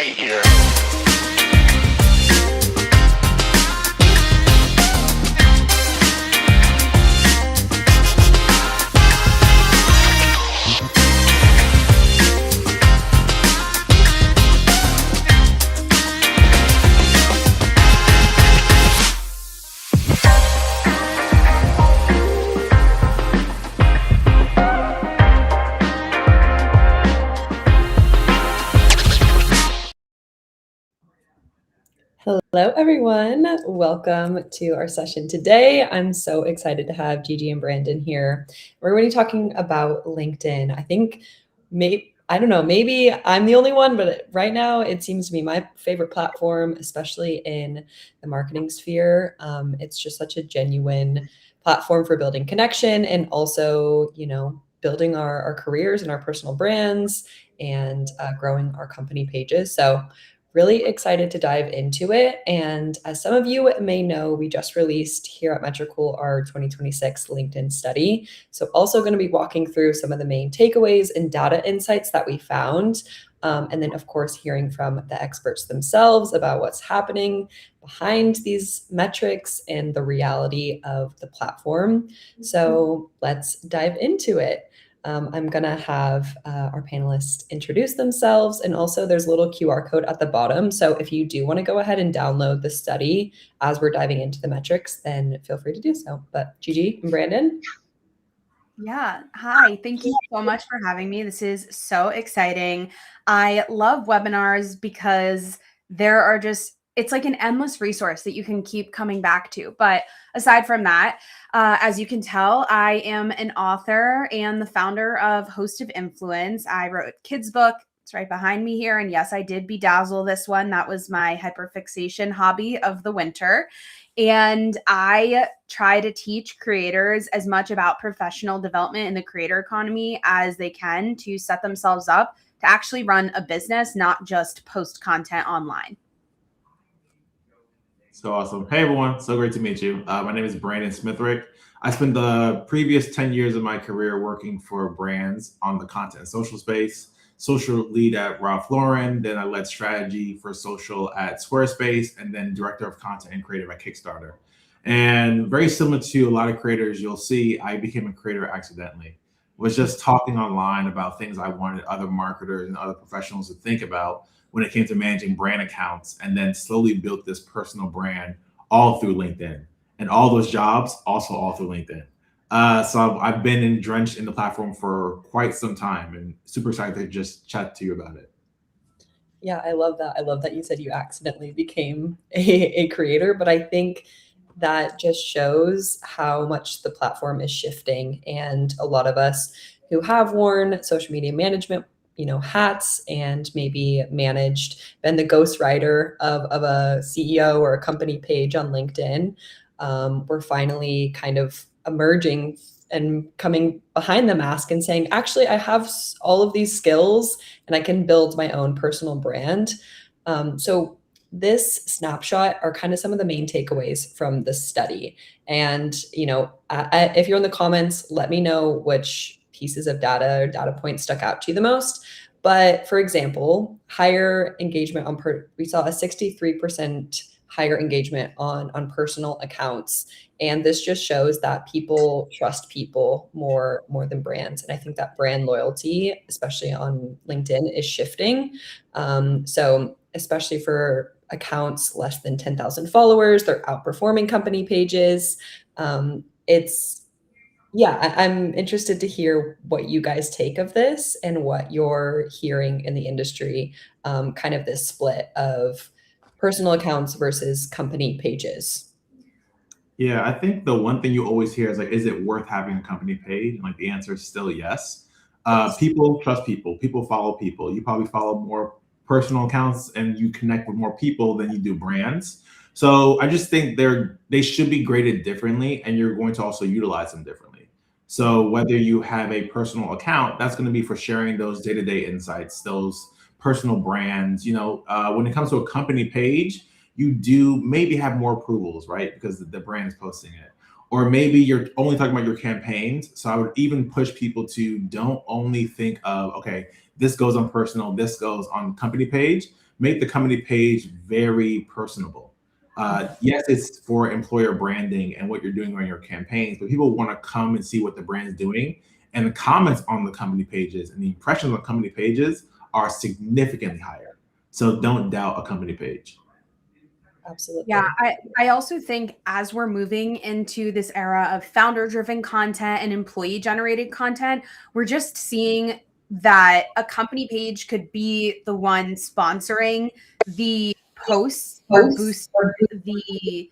right here. Hello, everyone. Welcome to our session today. I'm so excited to have Gigi and Brandon here. We're going to be talking about LinkedIn. I think I don't know, maybe I'm the only one, but right now it seems to be my favorite platform, especially in the marketing sphere. It's just such a genuine platform for building connection and also, building our careers and our personal brands and growing our company pages. So really excited to dive into it. And as some of you may know, we just released here at Metricool our 2026 LinkedIn study. So also going to be walking through some of the main takeaways and data insights that we found. And then, of course, hearing from the experts themselves about what's happening behind these metrics and the reality of the platform. So let's dive into it. I'm going to have our panelists introduce themselves, and also there's a little QR code at the bottom. So if you do want to go ahead and download the study as we're diving into the metrics, then feel free to do so. But Gigi and Brandon? Yeah. Hi. Thank you so much for having me. This is so exciting. I love webinars because it's like an endless resource that you can keep coming back to. But aside from that, as you can tell, I am an author and the founder of Host of Influence. I wrote a kids book. It's right behind me here. And yes, I did bedazzle this one. That was my hyperfixation hobby of the winter. And I try to teach creators as much about professional development in the creator economy as they can to set themselves up to actually run a business, not just post content online. So awesome. Hey, everyone. So great to meet you. My name is Brandon Smithwrick. I spent the previous 10 years of my career working for brands on the content and social space, social lead at Ralph Lauren. Then I led strategy for social at Squarespace, and then director of content and creative at Kickstarter. And very similar to a lot of creators, you'll see I became a creator accidentally. Was just talking online about things I wanted other marketers and other professionals to think about when it came to managing brand accounts, and then slowly built this personal brand all through LinkedIn, and all those jobs also all through LinkedIn. So I've been drenched in the platform for quite some time, and super excited to just chat to you about it. Yeah, I love that. I love that you said you accidentally became a creator, but I think that just shows how much the platform is shifting. And a lot of us who have worn social media management hats and maybe been the ghostwriter of a CEO or a company page on LinkedIn, we're finally kind of emerging and coming behind the mask and saying, actually, I have all of these skills and I can build my own personal brand. So this snapshot are kind of some of the main takeaways from the study. And, if you're in the comments, let me know which pieces of data or data points stuck out to you the most. But for example, higher engagement we saw a 63% higher engagement on personal accounts. And this just shows that people trust people more than brands. And I think that brand loyalty, especially on LinkedIn, is shifting. So especially for accounts less than 10,000 followers, they're outperforming company pages. I'm interested to hear what you guys take of this and what you're hearing in the industry, kind of this split of personal accounts versus company pages. Yeah, I think the one thing you always hear is like, is it worth having a company page? And like the answer is still yes. People trust people. People follow people. You probably follow more personal accounts and you connect with more people than you do brands. So I just think they should be graded differently, and you're going to also utilize them differently. So whether you have a personal account, that's going to be for sharing those day-to-day insights, those personal brands. When it comes to a company page, you do maybe have more approvals, right? Because the brand is posting it. Or maybe you're only talking about your campaigns. So I would even push people to don't only think of, okay, this goes on personal, this goes on company page. make the company page very personable. Yes, it's for employer branding and what you're doing on your campaigns, but people want to come and see what the brand is doing. And the comments on the company pages and the impressions on company pages are significantly higher. So don't doubt a company page. Absolutely. Yeah, I also think as we're moving into this era of founder-driven content and employee-generated content, we're just seeing that a company page could be the one sponsoring the posts or boost the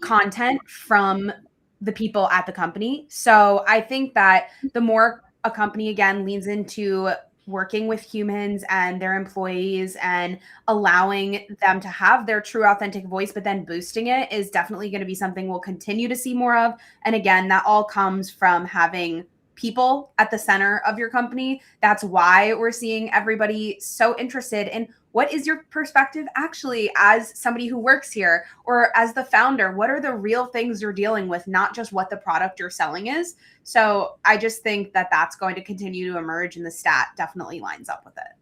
content from the people at the company. So I think that the more a company again leans into working with humans and their employees and allowing them to have their true authentic voice, but then boosting it is definitely going to be something we'll continue to see more of. And again, that all comes from having people at the center of your company. That's why we're seeing everybody so interested in what is your perspective actually as somebody who works here or as the founder. What are the real things you're dealing with, not just what the product you're selling is. So I just think that that's going to continue to emerge, and the stat definitely lines up with it.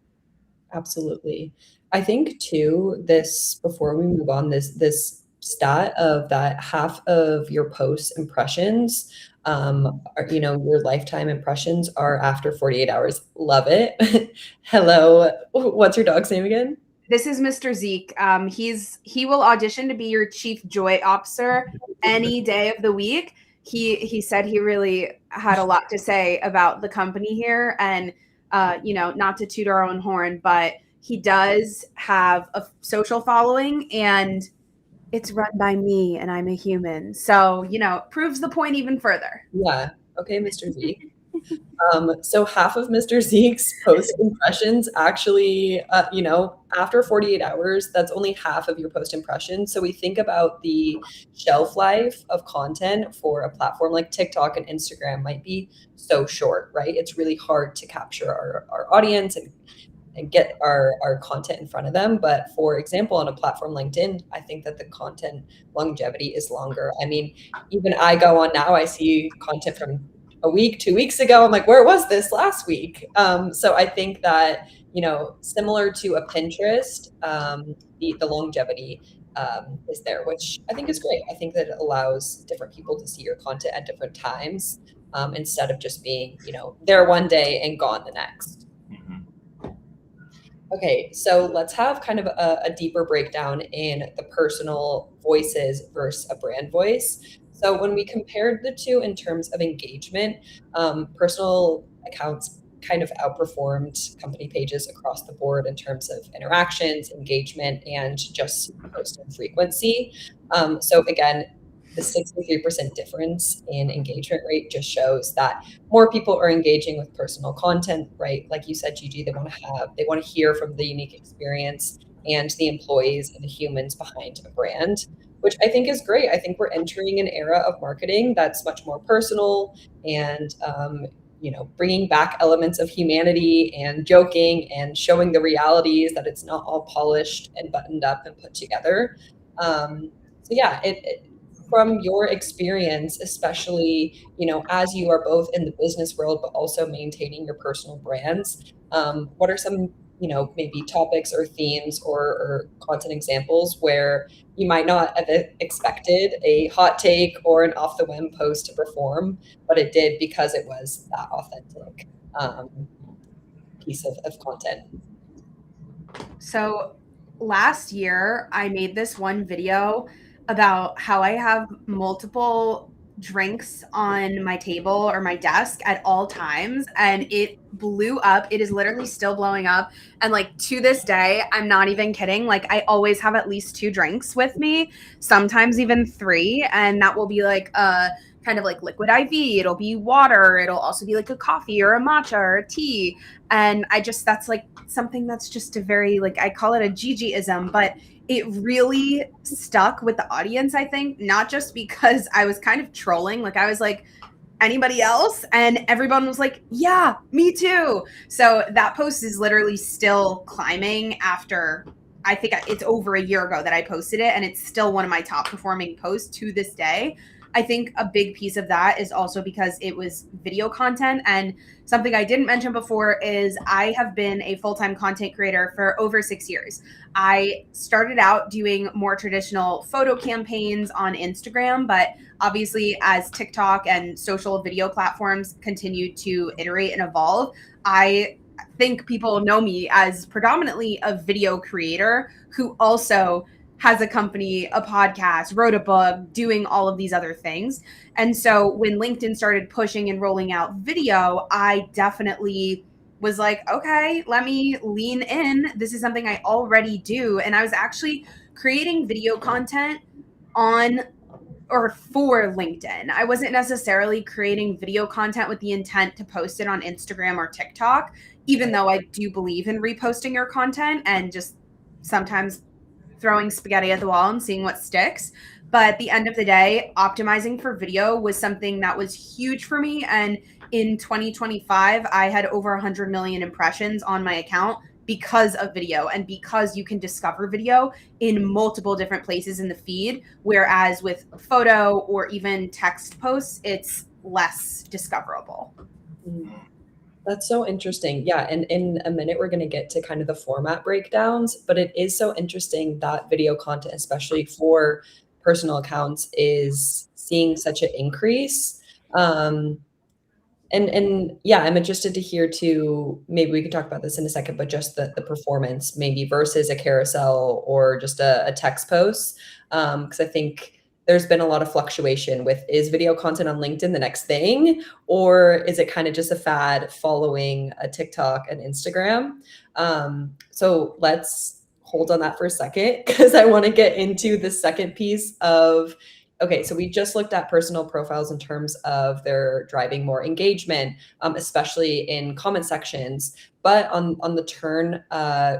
Absolutely. I think too, this, before we move on, this stat of that half of your post impressions, are, your lifetime impressions are after 48 hours. Love it. Hello. What's your dog's name again? This is Mr. Zeke. He will audition to be your chief joy officer any day of the week. He said he really had a lot to say about the company here, and not to toot our own horn, but he does have a social following, and it's run by me, and I'm a human. So, proves the point even further. Yeah. Okay, Mr. Zeke. So half of Mr. Zeke's post impressions actually, after 48 hours, that's only half of your post impressions. So we think about the shelf life of content for a platform like TikTok and Instagram might be so short, right? It's really hard to capture our audience and get our content in front of them. But for example, on a platform LinkedIn, I think that the content longevity is longer. I mean, even I go on now, I see content from a week, 2 weeks ago. I'm like, where was this last week? So I think that, similar to a Pinterest, the longevity is there, which I think is great. I think that it allows different people to see your content at different times, instead of just being, there one day and gone the next. Okay, so let's have kind of a deeper breakdown in the personal voices versus a brand voice. So when we compared the two in terms of engagement, personal accounts kind of outperformed company pages across the board in terms of interactions, engagement, and just posting frequency. So again, the 63% difference in engagement rate just shows that more people are engaging with personal content, right? Like you said, Gigi, they want to hear from the unique experience and the employees and the humans behind a brand, which I think is great. I think we're entering an era of marketing that's much more personal and, bringing back elements of humanity and joking and showing the realities that it's not all polished and buttoned up and put together. So yeah, from your experience, especially, as you are both in the business world, but also maintaining your personal brands, what are some, maybe topics or themes or content examples where you might not have expected a hot take or an off the whim post to perform, but it did because it was that authentic piece of content? So last year, I made this one video about how I have multiple drinks on my table or my desk at all times, and it blew up. It is literally still blowing up, and like to this day, I'm not even kidding, like I always have at least 2 drinks with me, sometimes even 3, and that will be like kind of like liquid IV, it'll be water, it'll also be like a coffee or a matcha or a tea. And that's like something that's just a very, like, I call it a Gigi-ism, but it really stuck with the audience, I think, not just because I was kind of trolling. Like I was like, anybody else? And everyone was like, yeah, me too. So that post is literally still climbing after, I think it's over a year ago that I posted it, and it's still one of my top performing posts to this day. I think a big piece of that is also because it was video content. And something I didn't mention before is I have been a full-time content creator for over 6 years. I started out doing more traditional photo campaigns on Instagram, but obviously as TikTok and social video platforms continue to iterate and evolve, I think people know me as predominantly a video creator who also has a company, a podcast, wrote a book, doing all of these other things. And so when LinkedIn started pushing and rolling out video, I definitely was like, okay, let me lean in. This is something I already do. And I was actually creating video content on or for LinkedIn. I wasn't necessarily creating video content with the intent to post it on Instagram or TikTok, even though I do believe in reposting your content and just sometimes throwing spaghetti at the wall and seeing what sticks. But at the end of the day, optimizing for video was something that was huge for me. And in 2025, I had over 100 million impressions on my account because of video and because you can discover video in multiple different places in the feed. Whereas with photo or even text posts, it's less discoverable. That's so interesting. Yeah. And in a minute, we're going to get to kind of the format breakdowns, but it is so interesting that video content, especially for personal accounts, is seeing such an increase. And yeah, I'm interested to hear too, maybe we could talk about this in a second, but just the performance maybe versus a carousel or just a text post. Because I think there's been a lot of fluctuation with, is video content on LinkedIn the next thing, or is it kind of just a fad following a TikTok and Instagram? So let's hold on that for a second, because I want to get into the second piece of, okay, so we just looked at personal profiles in terms of they're driving more engagement, especially in comment sections. But on the turn,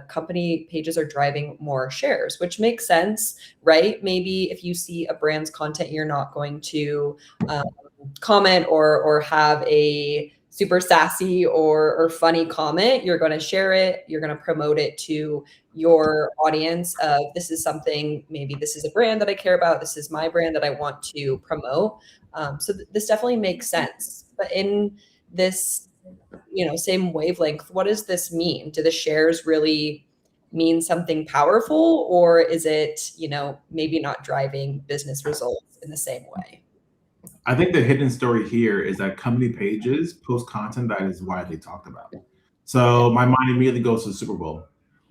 company pages are driving more shares, which makes sense, right? Maybe if you see a brand's content, you're not going to comment or have a super sassy or funny comment. You're going to share it. You're going to promote it to your audience of, this is something, maybe this is a brand that I care about. This is my brand that I want to promote. So this definitely makes sense. But in this, same wavelength, what does this mean? Do the shares really mean something powerful, or is it, maybe not driving business results in the same way? I think the hidden story here is that company pages post content that is widely talked about. So my mind immediately goes to the Super Bowl.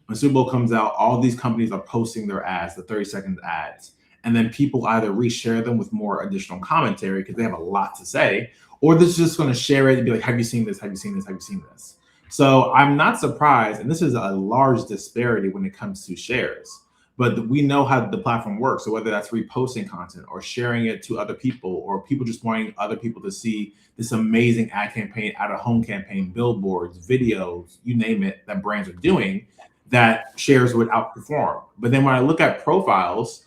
When Super Bowl comes out, all these companies are posting their ads, the 30-second ads. And then people either reshare them with more additional commentary because they have a lot to say, or they're just going to share it and be like, have you seen this? Have you seen this? Have you seen this? So I'm not surprised. And this is a large disparity when it comes to shares. But we know how the platform works. So whether that's reposting content or sharing it to other people, or people just wanting other people to see this amazing ad campaign, out of home campaign, billboards, videos, you name it, that brands are doing, that shares would outperform. But then when I look at profiles,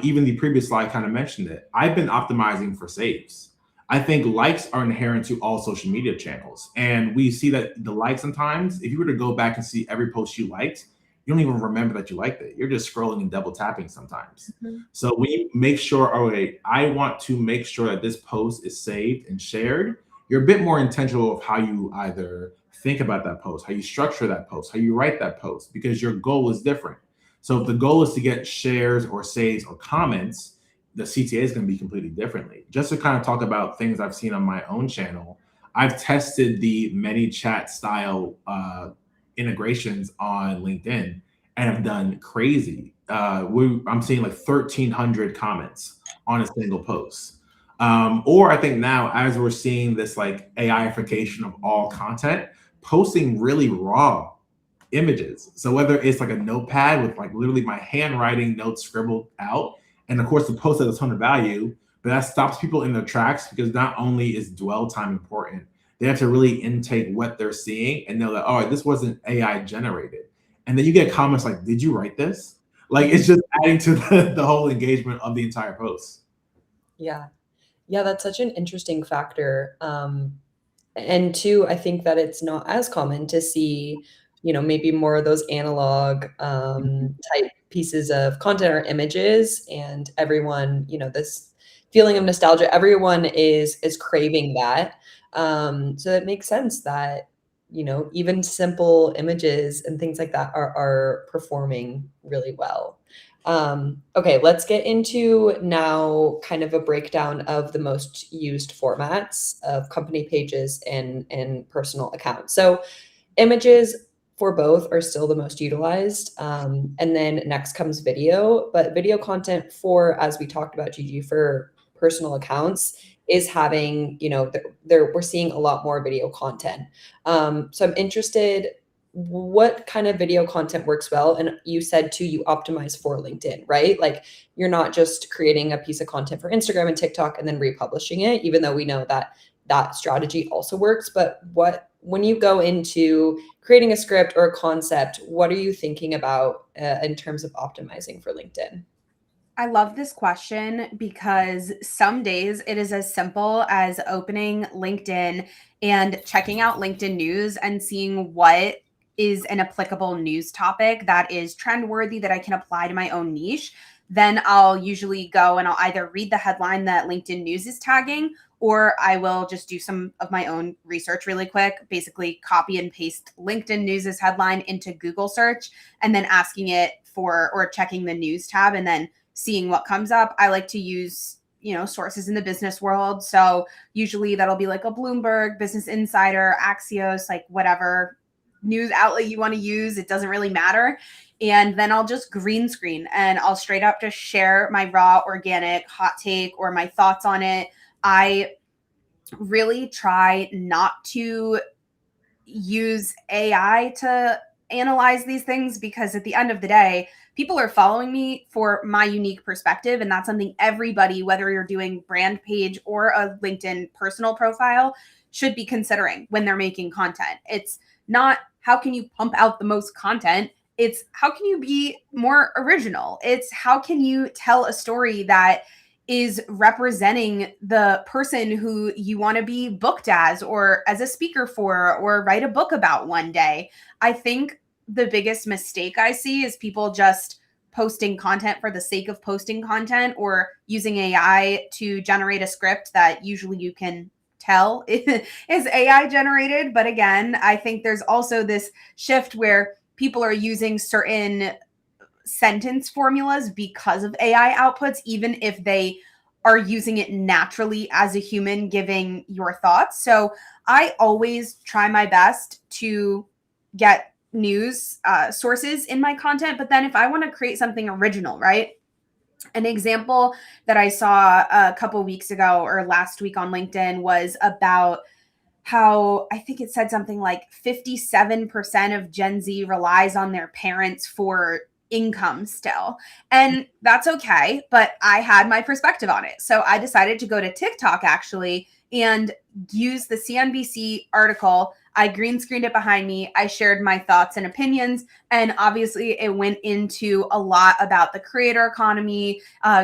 even the previous slide kind of mentioned it, I've been optimizing for saves. I think likes are inherent to all social media channels. And we see that the likes sometimes, if you were to go back and see every post you liked, you don't even remember that you liked it. You're just scrolling and double tapping sometimes. Mm-hmm. So we make sure, okay, I want to make sure that this post is saved and shared. You're a bit more intentional of how you either think about that post, how you structure that post, how you write that post, because your goal is different. So if the goal is to get shares or saves or comments, the CTA is going to be completely differently. Just to kind of talk about things I've seen on my own channel, I've tested the ManyChat style integrations on LinkedIn and have done crazy. I'm seeing like 1,300 comments on a single post. Or I think now, as we're seeing this like AIification of all content, posting really raw images. So whether it's like a notepad with like literally my handwriting notes scribbled out, and of course the post has a ton of value, but that stops people in their tracks, because not only is dwell time important, they have to really intake what they're seeing and know that, oh, this wasn't AI generated. And then you get comments like, did you write this? Like, it's just adding to the whole engagement of the entire post. Yeah. Yeah, that's such an interesting factor. And two, I think that it's not as common to see, maybe more of those analog type pieces of content or images, and everyone, this feeling of nostalgia. Everyone is craving that. So it makes sense that, you know, even simple images and things like that are performing really well. Okay, let's get into now kind of a breakdown of the most used formats of company pages and personal accounts. So images for both are still the most utilized. And then next comes video, but video content for, as we talked about, Gigi, for personal accounts is having, you know, we're seeing a lot more video content. So I'm interested, what kind of video content works well? And you said too, you optimize for LinkedIn, right? Like you're not just creating a piece of content for Instagram and TikTok and then republishing it, even though we know that that strategy also works. But when you go into creating a script or a concept, what are you thinking about in terms of optimizing for LinkedIn? I love this question because some days it is as simple as opening LinkedIn and checking out LinkedIn news and seeing what is an applicable news topic that is trend worthy that I can apply to my own niche. Then I'll usually go and I'll either read the headline that LinkedIn news is tagging, or I will just do some of my own research really quick, basically copy and paste LinkedIn news's headline into Google search and then asking it for, or checking the news tab and then seeing what comes up. I like to use, you know, sources in the business world. So usually that'll be like a Bloomberg, Business Insider, Axios, like whatever news outlet you want to use. It doesn't really matter. And then I'll just green screen and I'll straight up just share my raw, organic hot take or my thoughts on it. I really try not to use AI to analyze these things because at the end of the day, people are following me for my unique perspective. And that's something everybody, whether you're doing brand page or a LinkedIn personal profile, should be considering when they're making content. It's not how can you pump out the most content? It's how can you be more original? It's how can you tell a story that is representing the person who you want to be booked as or as a speaker for or write a book about one day. I think the biggest mistake I see is people just posting content for the sake of posting content or using AI to generate a script that usually you can tell is AI generated. But again, I think there's also this shift where people are using certain sentence formulas because of AI outputs, even if they are using it naturally as a human giving your thoughts. So I always try my best to get news sources in my content. But then if I want to create something original, right? An example that I saw a couple weeks ago or last week on LinkedIn was about how I think it said something like 57% of Gen Z relies on their parents for income still. And that's okay, but I had my perspective on it. So I decided to go to TikTok actually and use the CNBC article. I green screened it behind me. I shared my thoughts and opinions. And obviously it went into a lot about the creator economy,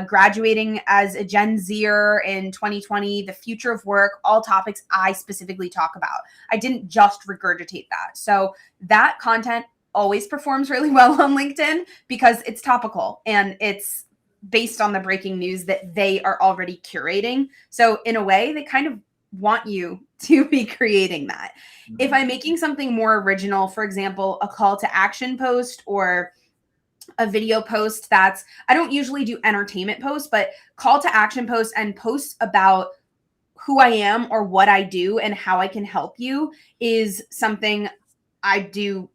graduating as a Gen Zer in 2020, the future of work, all topics I specifically talk about. I didn't just regurgitate that. So that content always performs really well on LinkedIn because it's topical and it's based on the breaking news that they are already curating. So in a way, they kind of want you to be creating that. Mm-hmm. If I'm making something more original, for example, a call to action post or a video post I don't usually do entertainment posts, but call to action posts and posts about who I am or what I do and how I can help you is something I do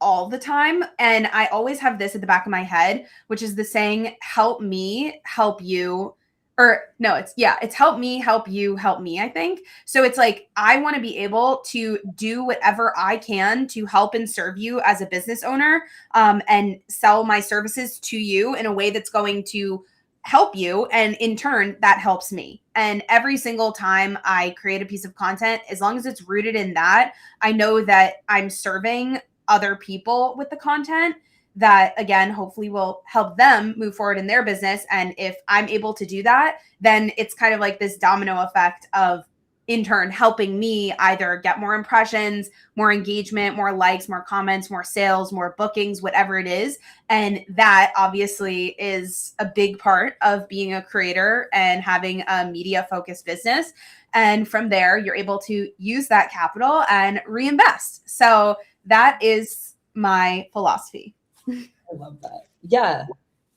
all the time. And I always have this at the back of my head, which is the saying, help me, help you. Or no, it's help me, help you, help me, I think. So it's like, I want to be able to do whatever I can to help and serve you as a business owner and sell my services to you in a way that's going to help you. And in turn, that helps me. And every single time I create a piece of content, as long as it's rooted in that, I know that I'm serving other people with the content that, again, hopefully will help them move forward in their business. And if I'm able to do that, then it's kind of like this domino effect of in turn helping me either get more impressions, more engagement, more likes, more comments, more sales, more bookings, whatever it is. And that obviously is a big part of being a creator and having a media focused business. And from there, you're able to use that capital and reinvest. So that is my philosophy. I love that. Yeah.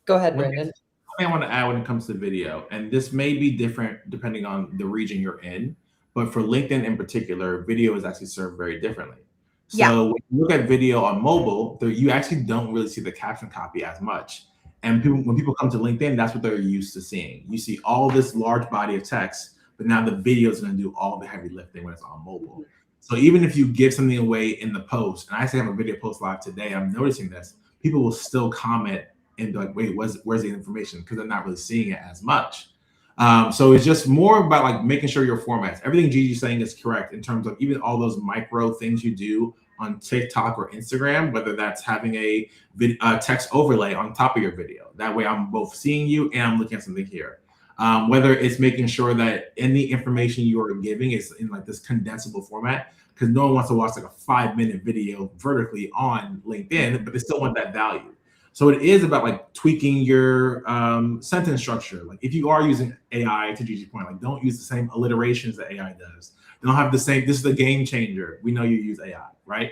Go ahead, Brandon. I want to add when it comes to video, and this may be different depending on the region you're in, but for LinkedIn in particular, video is actually served very differently. So when you look at video on mobile, you actually don't really see the caption copy as much. And when people come to LinkedIn, that's what they're used to seeing. You see all this large body of text, but now the video is going to do all the heavy lifting when it's on mobile. So even if you give something away in the post, and I actually have a video post live today, I'm noticing this, people will still comment and be like, wait, where's the information? Because they're not really seeing it as much. So it's just more about like making sure your formats, everything Gigi's saying is correct in terms of even all those micro things you do on TikTok or Instagram, whether that's having a text overlay on top of your video. That way I'm both seeing you and I'm looking at something here. Whether it's making sure that any information you are giving is in like this condensable format, because no one wants to watch like a 5-minute video vertically on LinkedIn, but they still want that value. So it is about like tweaking your sentence structure. Like if you are using AI, to Gigi's point, like don't use the same alliterations that AI does. They don't have the same, this is the game changer. We know you use AI, right?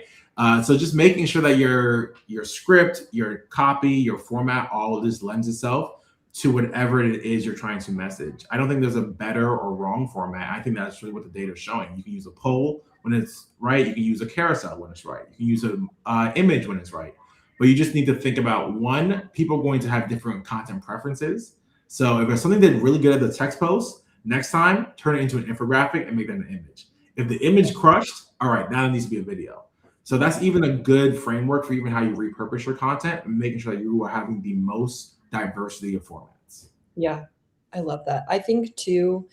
So just making sure that your script, your copy, your format, all of this lends itself to whatever it is you're trying to message. I don't think there's a better or wrong format. I think that's really what the data is showing. You can use a poll when it's right. You can use a carousel when it's right. You can use an image when it's right. But you just need to think about, one, people are going to have different content preferences. So if there's something that really good at the text post, next time, turn it into an infographic and make that an image. If the image crushed, all right, now it needs to be a video. So that's even a good framework for even how you repurpose your content and making sure that you are having the most diversity of formats. Yeah, I love that. I think too,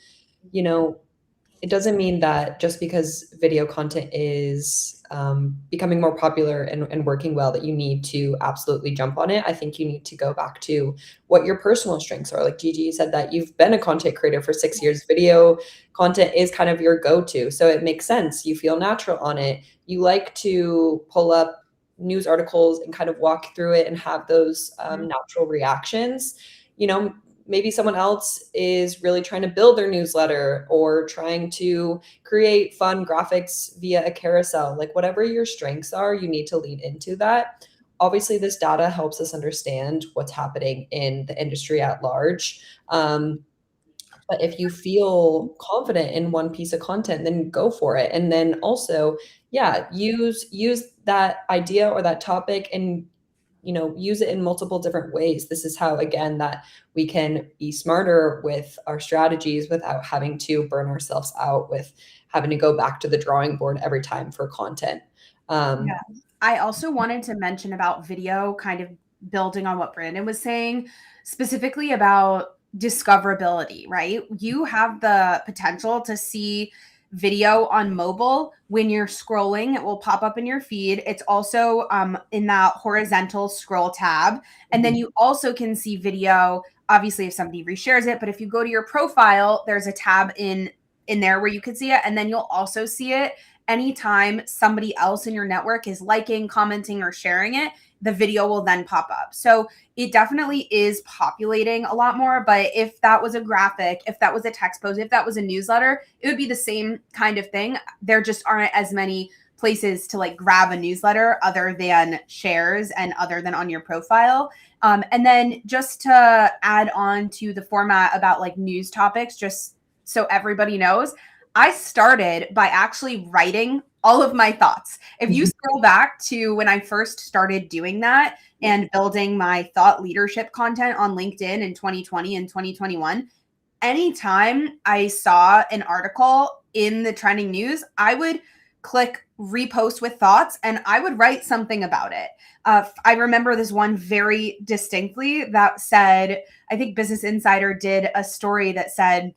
it doesn't mean that just because video content is becoming more popular and working well, that you need to absolutely jump on it. I think you need to go back to what your personal strengths are. Like Gigi said that you've been a content creator for 6 years. Video content is kind of your go-to. So it makes sense. You feel natural on it. You like to pull up news articles and kind of walk through it and have those natural reactions. Maybe someone else is really trying to build their newsletter or trying to create fun graphics via a carousel. Like whatever your strengths are, you need to lean into that. Obviously, this data helps us understand what's happening in the industry at large. But if you feel confident in one piece of content, then go for it. And then also, use that idea or that topic and use it in multiple different ways. This is how, again, that we can be smarter with our strategies without having to burn ourselves out with having to go back to the drawing board every time for content. I also wanted to mention about video, kind of building on what Brandon was saying, specifically about discoverability, right? You have the potential to see video on mobile. When you're scrolling, it will pop up in your feed. It's also in that horizontal scroll tab. And then you also can see video, obviously, if somebody reshares it. But if you go to your profile, there's a tab in there where you can see it. And then you'll also see it anytime somebody else in your network is liking, commenting, or sharing it. The video will then pop up. So it definitely is populating a lot more. But if that was a graphic, if that was a text post, if that was a newsletter, it would be the same kind of thing. There just aren't as many places to like grab a newsletter other than shares and other than on your profile. And then just to add on to the format about like news topics, just so everybody knows, I started by actually writing all of my thoughts. If you scroll back to when I first started doing that and building my thought leadership content on LinkedIn in 2020 and 2021, anytime I saw an article in the trending news, I would click repost with thoughts and I would write something about it. I remember this one very distinctly that said, I think Business Insider did a story that said,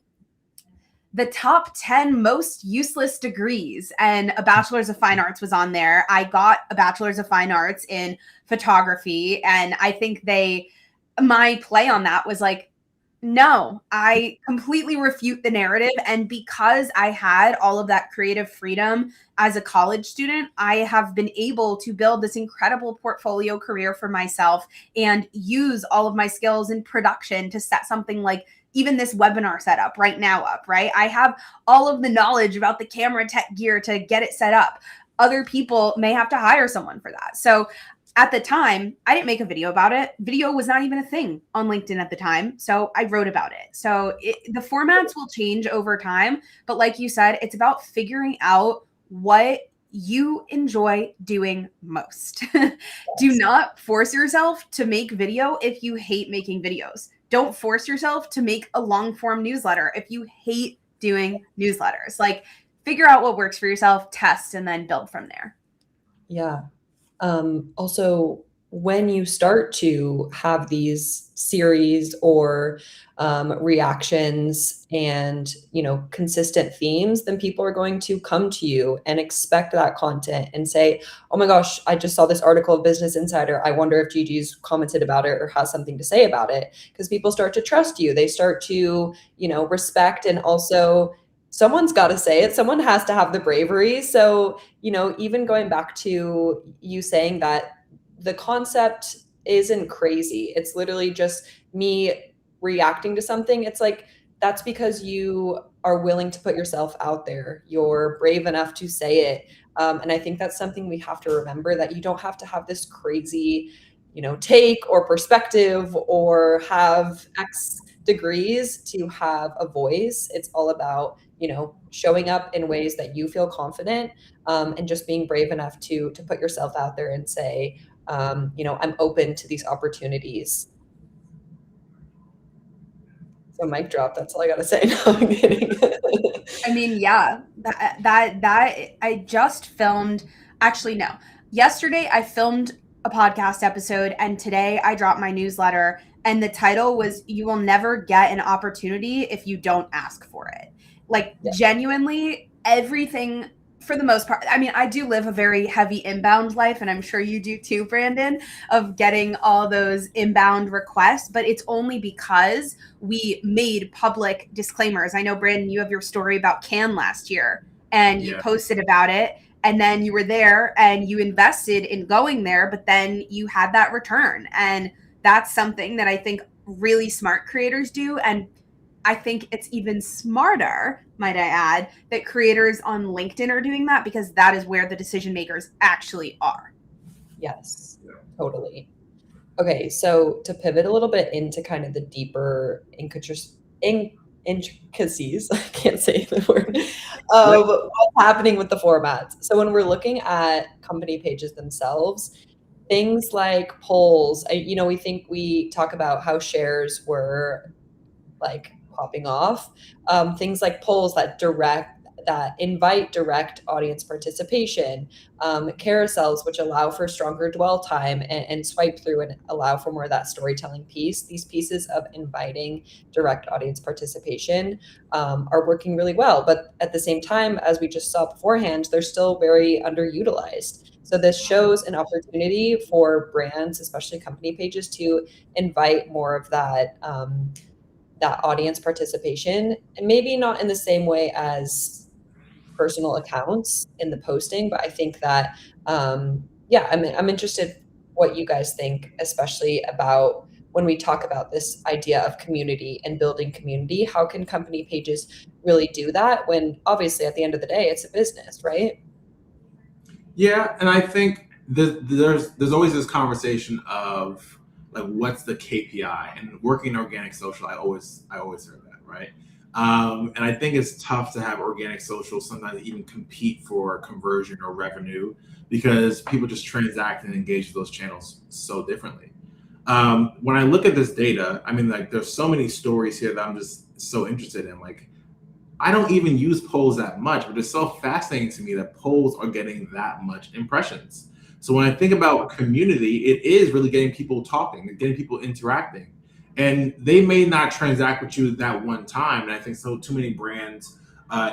the top 10 most useless degrees, and a bachelor's of fine arts was on there. I got a bachelor's of fine arts in photography. And I think my play on that was like, No, I completely refute the narrative. And because I had all of that creative freedom as a college student, I have been able to build this incredible portfolio career for myself and use all of my skills in production to set something like even this webinar setup right now up, right? I have all of the knowledge about the camera tech gear to get it set up. Other people may have to hire someone for that. So at the time, I didn't make a video about it. Video was not even a thing on LinkedIn at the time. So I wrote about it. So the formats will change over time. But like you said, it's about figuring out what you enjoy doing most. Do not force yourself to make video if you hate making videos. Don't force yourself to make a long form newsletter if you hate doing newsletters. Like, figure out what works for yourself, test, and then build from there. Yeah. Also, when you start to have these series or reactions and, consistent themes, then people are going to come to you and expect that content and say, oh my gosh, I just saw this article of Business Insider. I wonder if Gigi's commented about it or has something to say about it. Because people start to trust you. They start to, respect, and also someone's got to say it. Someone has to have the bravery. So, even going back to you saying that the concept isn't crazy. It's literally just me reacting to something. It's like, that's because you are willing to put yourself out there. You're brave enough to say it. And I think that's something we have to remember, that you don't have to have this crazy, take or perspective or have X degrees to have a voice. It's all about, showing up in ways that you feel confident, and just being brave enough to put yourself out there and say, I'm open to these opportunities. So mic drop. That's all I gotta say. No, I'm kidding. I mean, yeah, that I just filmed. Actually, no. Yesterday I filmed a podcast episode, and today I dropped my newsletter. And the title was "You Will Never Get an Opportunity If You Don't Ask for It." Like, Yeah. genuinely, everything, for the most part. I mean, I do live a very heavy inbound life, and I'm sure you do too, Brandon, of getting all those inbound requests, but it's only because we made public disclaimers. I know, Brandon, you have your story about Cannes last year, and you posted about it, and then you were there and you invested in going there, but then you had that return. And that's something that I think really smart creators do. And I think it's even smarter, might I add, that creators on LinkedIn are doing that, because that is where the decision makers actually are. Yes, totally. Okay, so to pivot a little bit into kind of the deeper intricacies, I can't say the word, of what's happening with the formats. So when we're looking at company pages themselves, things like polls, we talk about how shares were like popping off. Things like polls that invite direct audience participation, carousels which allow for stronger dwell time and swipe through and allow for more of that storytelling piece. These pieces of inviting direct audience participation are working really well, but at the same time, as we just saw beforehand, they're still very underutilized. So this shows an opportunity for brands, especially company pages, to invite more of that audience participation, and maybe not in the same way as personal accounts in the posting, but I think that I'm interested what you guys think, especially about when we talk about this idea of community and building community. How can company pages really do that when obviously at the end of the day it's a business, right? Yeah, and I think there's always this conversation of like, what's the KPI? And working in organic social, I always heard that, right? And I think it's tough to have organic social sometimes even compete for conversion or revenue, because people just transact and engage with those channels so differently. When I look at this data, I mean, like, there's so many stories here that I'm just so interested in. Like, I don't even use polls that much, but it's so fascinating to me that polls are getting that much impressions. So when I think about community, it is really getting people talking and getting people interacting. And they may not transact with you that one time. And I think too many brands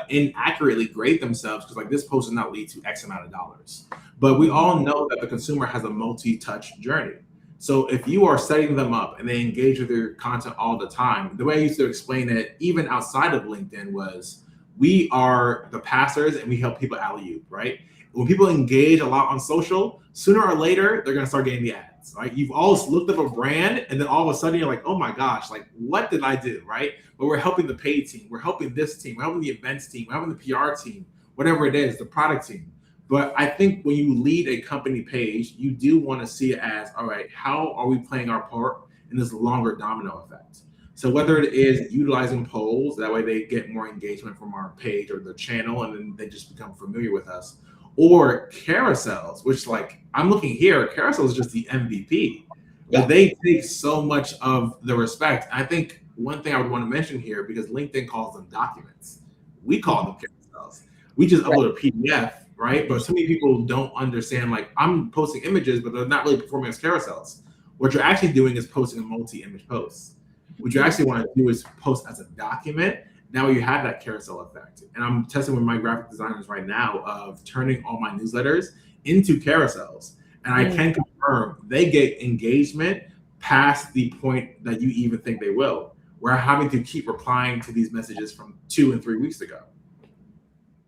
inaccurately grade themselves, because like, this post does not lead to X amount of dollars. But we all know that the consumer has a multi-touch journey. So if you are setting them up and they engage with your content all the time, the way I used to explain it, even outside of LinkedIn, was we are the passers and we help people alley-oop, right? When people engage a lot on social, sooner or later, they're going to start getting the ads, right? You've always looked up a brand and then all of a sudden you're like, oh my gosh, like what did I do, right? But we're helping the paid team. We're helping this team. We're helping the events team. We're helping the PR team, whatever it is, the product team. But I think when you lead a company page, you do want to see it as, all right, how are we playing our part in this longer domino effect? So whether it is utilizing polls, that way they get more engagement from our page or the channel, and then they just become familiar with us, or carousels, which like I'm looking here, carousel is just the MVP. Yeah. But they take so much of the respect. I think one thing I would want to mention here, because LinkedIn calls them documents, we call them carousels. We just upload a PDF, right? But so many people don't understand, like I'm posting images, but they're not really performing as carousels. What you're actually doing is posting a multi-image post. What you actually want to do is post as a document. Now you have that carousel effect. And I'm testing with my graphic designers right now of turning all my newsletters into carousels. And I can confirm they get engagement past the point that you even think they will. We're having to keep replying to these messages from 2 and 3 weeks ago.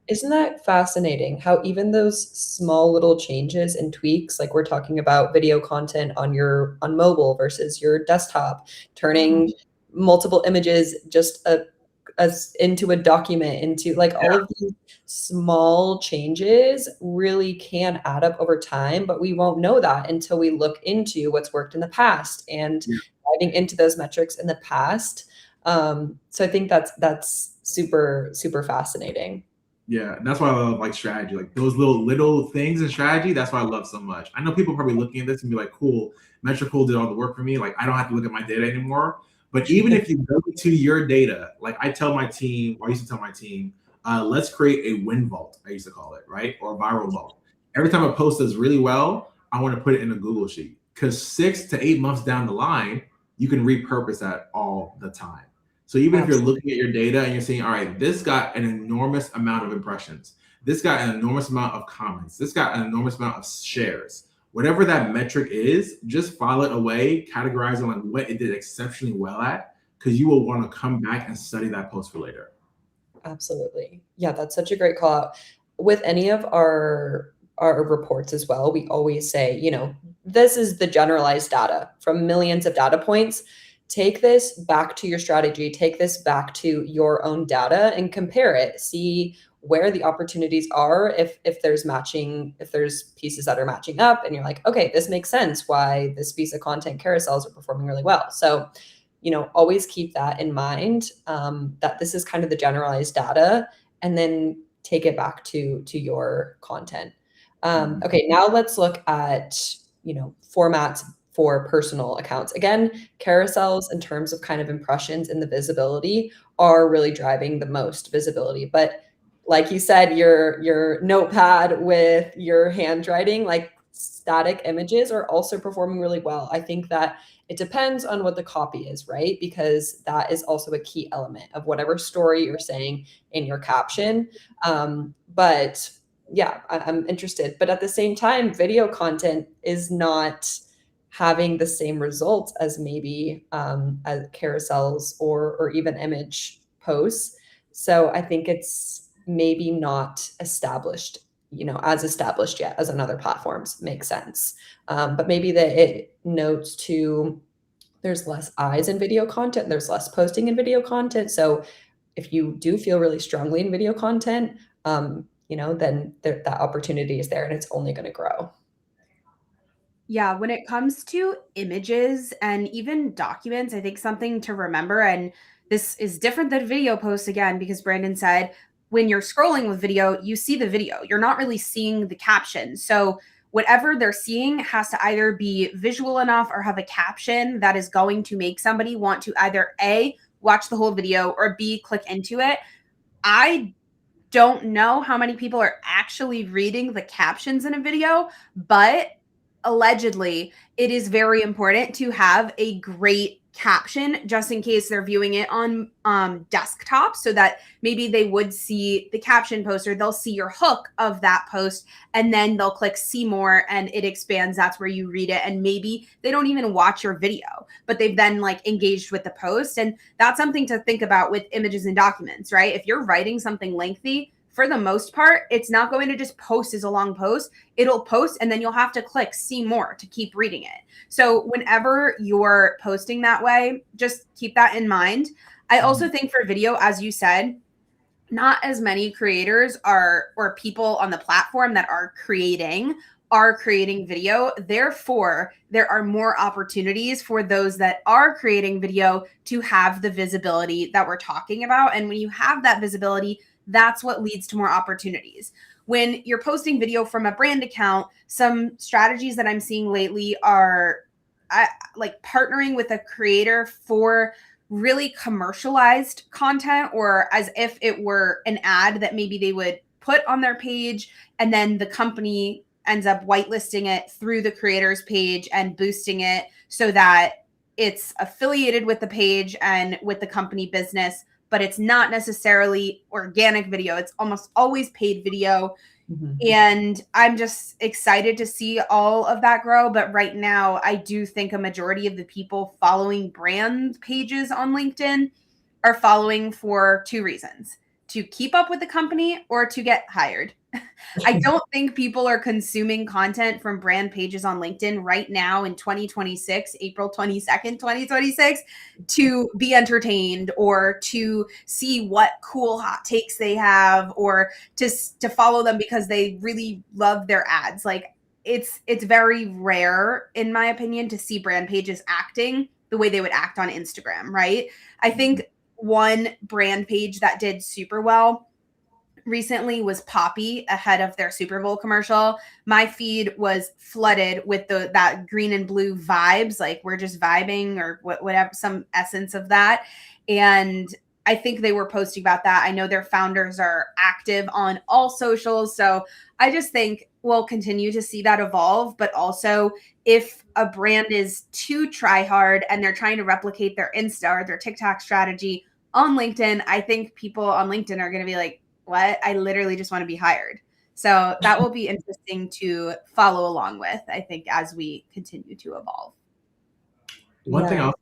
Isn't that fascinating how even those small little changes and tweaks, like we're talking about video content on mobile versus your desktop, turning multiple images just as into a document, into like all of these small changes really can add up over time, but we won't know that until we look into what's worked in the past and diving into those metrics in the past. So I think that's super, super fascinating. Yeah, and that's why I love like strategy, like those little things in strategy. That's why I love so much. I know people are probably looking at this and be like, "Cool, Metricool did all the work for me. Like I don't have to look at my data anymore." But even if you go to your data, like I tell my team, or I used to tell my team, let's create a win vault. I used to call it, right, or a viral vault. Every time a post does really well, I want to put it in a Google sheet because 6 to 8 months down the line, you can repurpose that all the time. So even if you're looking at your data and you're saying, all right, this got an enormous amount of impressions, this got an enormous amount of comments, this got an enormous amount of shares, whatever that metric is, just file it away, categorize it on what it did exceptionally well at, because you will want to come back and study that post for later. Absolutely. Yeah, that's such a great call out. With any of our reports as well, we always say, this is the generalized data from millions of data points. Take this back to your strategy, take this back to your own data and compare it. See where the opportunities are, if there's pieces that are matching up and you're like, okay, this makes sense why this piece of content carousels are performing really well. So, always keep that in mind, that this is kind of the generalized data, and then take it back to your content. Okay, now let's look at, formats for personal accounts. Again, carousels in terms of kind of impressions and the visibility are really driving the most visibility. But like you said, your notepad with your handwriting, like static images are also performing really well. I think that it depends on what the copy is, right? Because that is also a key element of whatever story you're saying in your caption. But yeah, I'm interested. But at the same time, video content is not having the same results as maybe as carousels or even image posts. So I think it's maybe not established, as established yet as on other platforms. Makes sense. But maybe that it notes to there's less eyes in video content, there's less posting in video content. So if you do feel really strongly in video content, then that opportunity is there and it's only going to grow. Yeah, when it comes to images and even documents, I think something to remember, and this is different than video posts again, because Brandon said when you're scrolling with video, you see the video. You're not really seeing the caption. So whatever they're seeing has to either be visual enough or have a caption that is going to make somebody want to either A, watch the whole video, or B, click into it. I don't know how many people are actually reading the captions in a video, but allegedly, it is very important to have a great caption just in case they're viewing it on desktop, so that maybe they would see the caption post, or they'll see your hook of that post, and then they'll click see more and it expands. That's where you read it, and maybe they don't even watch your video, but they've then like engaged with the post. And that's something to think about with images and documents, right? If you're writing something lengthy, for the most part, it's not going to just post as a long post. It'll post and then you'll have to click see more to keep reading it. So whenever you're posting that way, just keep that in mind. I also think for video, as you said, not as many creators or people on the platform that are creating video. Therefore, there are more opportunities for those that are creating video to have the visibility that we're talking about. And when you have that visibility, that's what leads to more opportunities. When you're posting video from a brand account, some strategies that I'm seeing lately are like partnering with a creator for really commercialized content, or as if it were an ad that maybe they would put on their page, and then the company ends up whitelisting it through the creator's page and boosting it so that it's affiliated with the page and with the company business, but it's not necessarily organic video. It's almost always paid video. And I'm just excited to see all of that grow. But right now, I do think a majority of the people following brand pages on LinkedIn are following for two reasons: to keep up with the company or to get hired. I don't think people are consuming content from brand pages on LinkedIn right now in 2026, April 22nd, 2026, to be entertained or to see what cool hot takes they have, or to follow them because they really love their ads. Like it's very rare, in my opinion, to see brand pages acting the way they would act on Instagram, right? I think one brand page that did super well recently was Poppy ahead of their Super Bowl commercial. My feed was flooded with that green and blue vibes, like we're just vibing, or whatever, some essence of that. And I think they were posting about that. I know their founders are active on all socials. So I just think we'll continue to see that evolve. But also, if a brand is too try hard and they're trying to replicate their Insta or their TikTok strategy on LinkedIn, I think people on LinkedIn are going to be like, what? I literally just want to be hired. So that will be interesting to follow along with, I think, as we continue to evolve. One thing I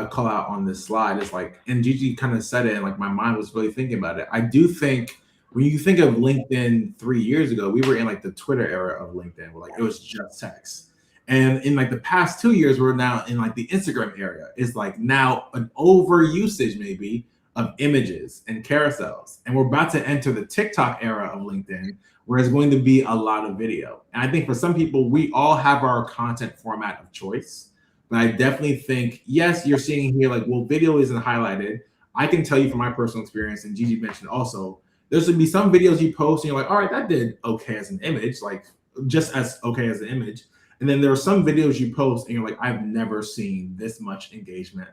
call out on this slide is like, and Gigi kind of said it, and like my mind was really thinking about it. I do think when you think of LinkedIn 3 years ago, we were in like the Twitter era of LinkedIn, where like it was just text. And in like the past 2 years, we're now in like the Instagram area. It's like now an over usage maybe of images and carousels. And we're about to enter the TikTok era of LinkedIn, where it's going to be a lot of video. And I think for some people, we all have our content format of choice. But I definitely think, yes, you're seeing here, like, well, video isn't highlighted. I can tell you from my personal experience, and Gigi mentioned also, there's going to be some videos you post and you're like, all right, that did okay as an image, like just as okay as an image. And then there are some videos you post and you're like, I've never seen this much engagement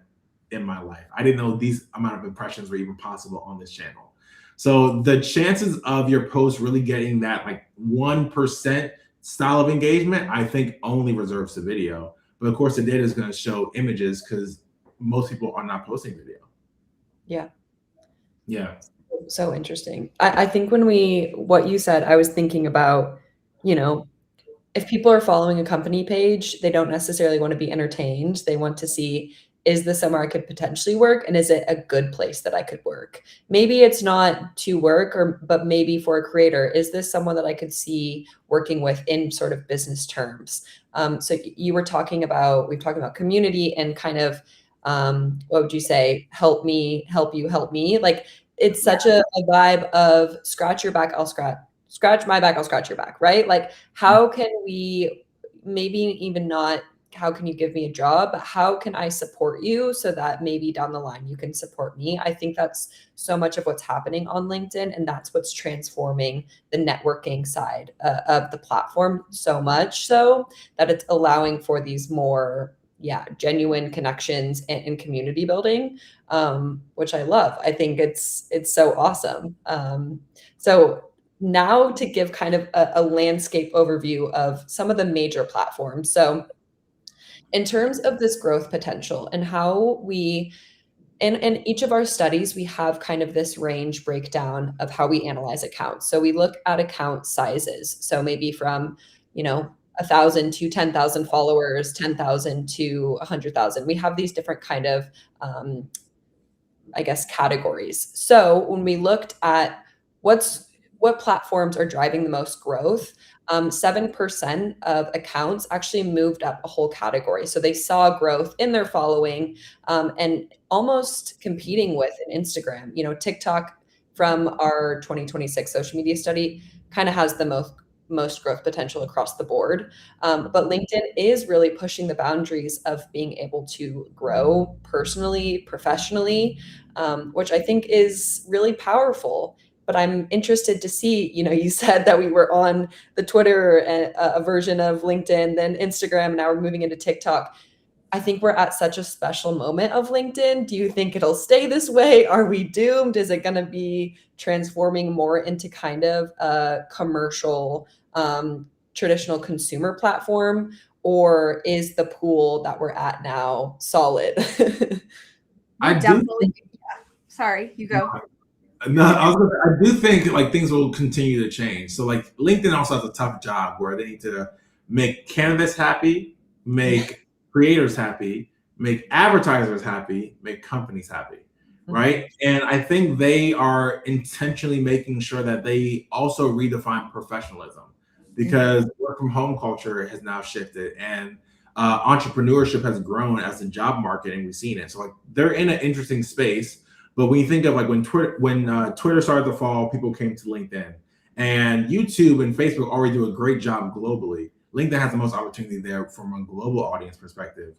in my life. I didn't know these amount of impressions were even possible on this channel. So the chances of your post really getting that like 1% style of engagement, I think only reserves to video. But of course the data is going to show images because most people are not posting video. Yeah. So interesting. I think what you said, I was thinking about, if people are following a company page, they don't necessarily want to be entertained. They want to see, is this somewhere I could potentially work? And is it a good place that I could work? Maybe it's not to work, but maybe for a creator, is this someone that I could see working with in sort of business terms? So we've talking about community and kind of, what would you say? Help me, help you, help me. Like it's such a vibe of scratch your back, I'll scratch my back, I'll scratch your back, right? Like how can we maybe even not, how can you give me a job? How can I support you so that maybe down the line you can support me? I think that's so much of what's happening on LinkedIn, and that's what's transforming the networking side of the platform so much so that it's allowing for these more genuine connections and community building, which I love. I think it's so awesome. So now to give kind of a landscape overview of some of the major platforms. So in terms of this growth potential and how we in each of our studies, we have kind of this range breakdown of how we analyze accounts. So we look at account sizes. So maybe from, 1,000 to 10,000 followers, 10,000 to 100,000. We have these different kind of, I guess, categories. So when we looked at what platforms are driving the most growth, 7% of accounts actually moved up a whole category. So they saw growth in their following, and almost competing with an Instagram. TikTok from our 2026 social media study kind of has the most growth potential across the board. But LinkedIn is really pushing the boundaries of being able to grow personally, professionally, which I think is really powerful. But I'm interested to see, you said that we were on the Twitter a version of LinkedIn, then Instagram, now we're moving into TikTok. I think we're at such a special moment of LinkedIn. Do you think it'll stay this way? Are we doomed? Is it going to be transforming more into kind of a commercial, traditional consumer platform? Or is the pool that we're at now solid? I do Definitely. Sorry, you go. No, I do think like things will continue to change. So like LinkedIn also has a tough job where they need to make candidates happy, make creators happy, make advertisers happy, make companies happy, right? And I think they are intentionally making sure that they also redefine professionalism because work from home culture has now shifted and entrepreneurship has grown as a job market, and we've seen it. So like they're in an interesting space. But when you think of like when Twitter started to fall, people came to LinkedIn, and YouTube and Facebook already do a great job globally. LinkedIn has the most opportunity there from a global audience perspective.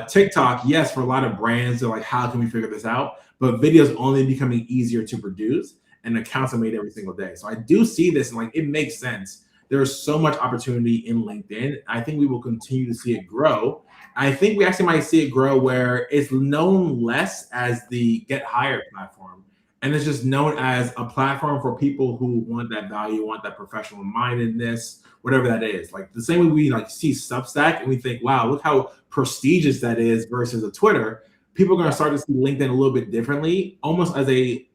TikTok, yes, for a lot of brands, they're like, how can we figure this out? But videos only becoming easier to produce, and accounts are made every single day. So I do see this, and like it makes sense. There's so much opportunity in LinkedIn. I think we will continue to see it grow. I think we actually might see it grow where it's known less as the get hired platform, and it's just known as a platform for people who want that value, want that professional mindedness, whatever that is. Like the same way we like see Substack and we think, wow, look how prestigious that is versus a Twitter. People are going to start to see LinkedIn a little bit differently, almost as I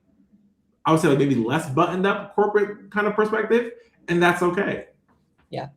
would say like maybe less buttoned up corporate kind of perspective, and that's okay. Yeah.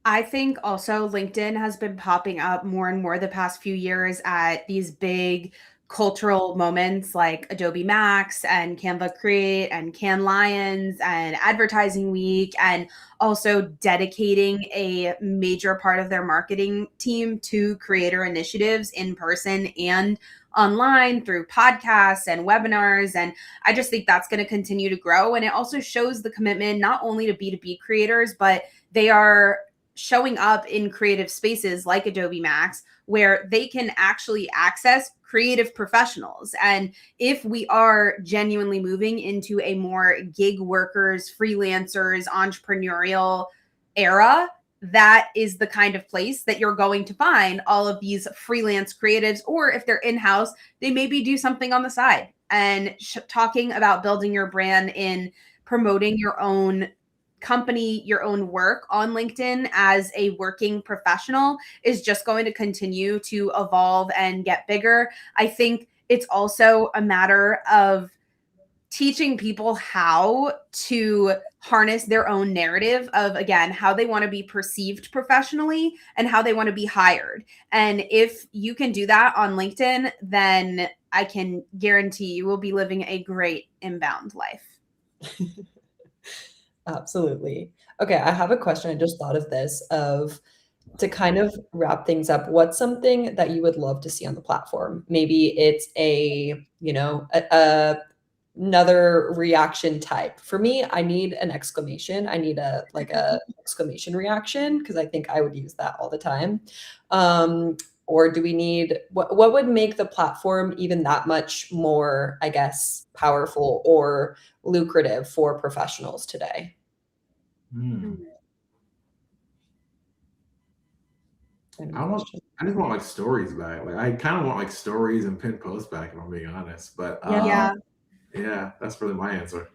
I think also LinkedIn has been popping up more and more the past few years at these big cultural moments like Adobe Max and Canva Create and Cannes Lions and Advertising Week, and also dedicating a major part of their marketing team to creator initiatives in person and online through podcasts and webinars. And I just think that's going to continue to grow. And it also shows the commitment not only to B2B creators, but they are showing up in creative spaces like Adobe Max, where they can actually access creative professionals. And if we are genuinely moving into a more gig workers, freelancers, entrepreneurial era, that is the kind of place that you're going to find all of these freelance creatives, or if they're in-house, they maybe do something on the side. And talking about building your brand in promoting your own company, your own work on LinkedIn as a working professional is just going to continue to evolve and get bigger. I think it's also a matter of teaching people how to harness their own narrative of, again, how they want to be perceived professionally and how they want to be hired. And if you can do that on LinkedIn, then I can guarantee you will be living a great inbound life. Absolutely. Okay, I have a question. I just thought of this to kind of wrap things up. What's something that you would love to see on the platform? Maybe it's another reaction type. For me, I need an exclamation. I need a exclamation reaction because I think I would use that all the time. Or do we need what would make the platform even that much more, I guess, powerful or lucrative for professionals today? I just want like stories back. Like I kind of want like stories and pin posts back, if I'm being honest. But Yeah. yeah, that's really my answer.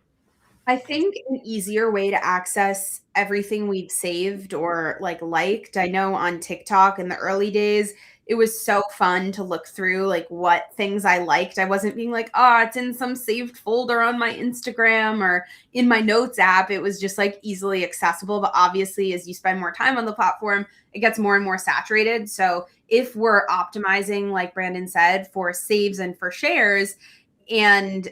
I think an easier way to access everything we've saved or liked. I know on TikTok in the early days, it was so fun to look through what things I liked. I wasn't being like, oh, it's in some saved folder on my Instagram or in my notes app. It was just easily accessible. But obviously, as you spend more time on the platform, it gets more and more saturated. So if we're optimizing, like Brandon said, for saves and for shares, and